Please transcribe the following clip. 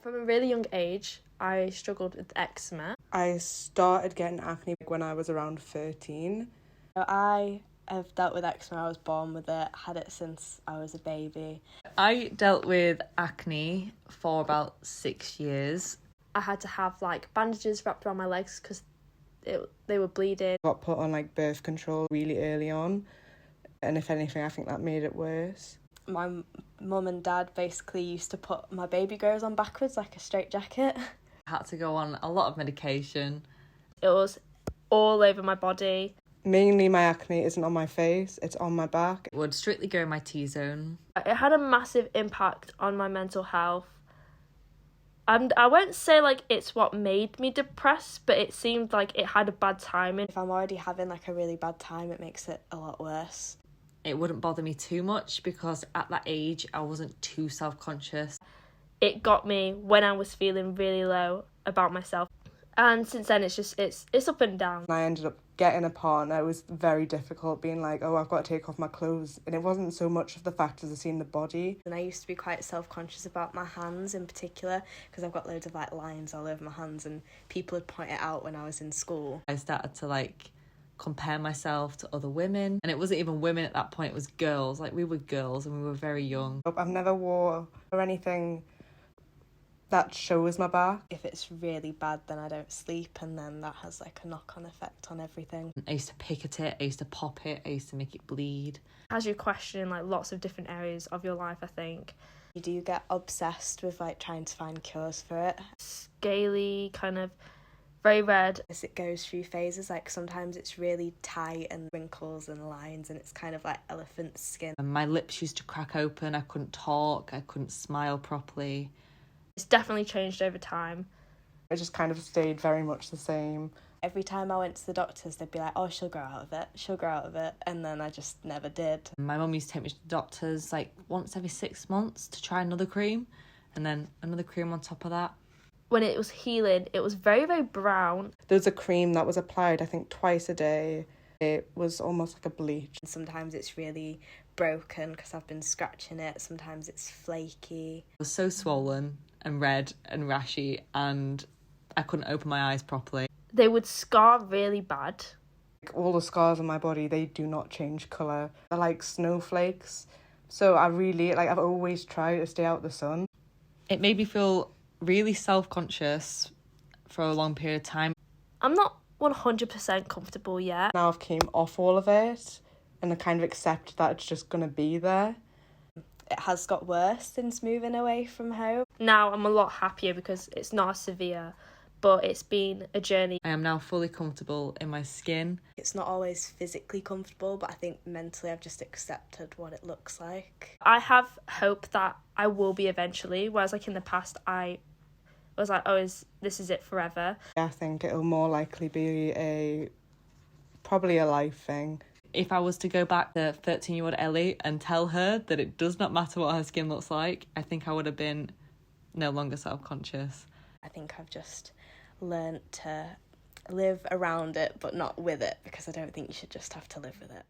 From a really young age, I struggled with eczema. I started getting acne when I was around 13. I have dealt with eczema. I was born with it, had it since I was a baby. I dealt with acne for about 6 years. I had to have like bandages wrapped around my legs because they were bleeding. I got put on like birth control really early on, and if anything I think that made it worse. My mum and dad basically used to put my baby grows on backwards like a straitjacket. I had to go on a lot of medication. It was all over my body. Mainly my acne isn't on my face, it's on my back. It would strictly go in my T-zone. It had a massive impact on my mental health. And I won't say like it's what made me depressed, but it seemed like it had a bad timing. If I'm already having like a really bad time, it makes it a lot worse. It wouldn't bother me too much because at that age I wasn't too self-conscious. It got me when I was feeling really low about myself. And since then it's up and down. I ended up getting a partner. It was very difficult being like, oh, I've got to take off my clothes. And it wasn't so much of the fact as I seen the body. And I used to be quite self-conscious about my hands in particular because I've got loads of like lines all over my hands and people would point it out when I was in school. I started to like compare myself to other women, and it wasn't even women at that point, it was girls. Like we were girls and we were very young. I've never wore or anything that shows my back. If it's really bad, then I don't sleep, and then that has like a knock-on effect on everything. I used to pick at it, I used to pop it, I used to make it bleed. As you question like lots of different areas of your life, I think. You do get obsessed with like trying to find cures for it. Scaly, kind of very red. As it goes through phases, like sometimes it's really tight and wrinkles and lines and it's kind of like elephant skin. And my lips used to crack open, I couldn't talk, I couldn't smile properly. It's definitely changed over time. It just kind of stayed very much the same. Every time I went to the doctors, they'd be like, oh, she'll grow out of it. And then I just never did. My mum used to take me to the doctors like once every 6 months to try another cream, and then another cream on top of that. When it was healing, it was very, very brown. There was a cream that was applied, I think, twice a day. It was almost like a bleach. Sometimes it's really broken because I've been scratching it. Sometimes it's flaky. I was so swollen and red and rashy, and I couldn't open my eyes properly. They would scar really bad. All the scars on my body, they do not change colour. They're like snowflakes. So I've always tried to stay out of the sun. It made me feel really self-conscious for a long period of time. I'm not 100% comfortable yet. Now I've came off all of it and I kind of accept that it's just going to be there. It has got worse since moving away from home. Now I'm a lot happier because it's not as severe, but it's been a journey. I am now fully comfortable in my skin. It's not always physically comfortable, but I think mentally I've just accepted what it looks like. I have hope that I will be eventually, whereas like in the past I was like, this is it forever. I think it'll more likely be probably a life thing. If I was to go back to 13-year-old Ellie and tell her that it does not matter what her skin looks like, I think I would have been no longer self-conscious. I think I've just learnt to live around it but not with it, because I don't think you should just have to live with it.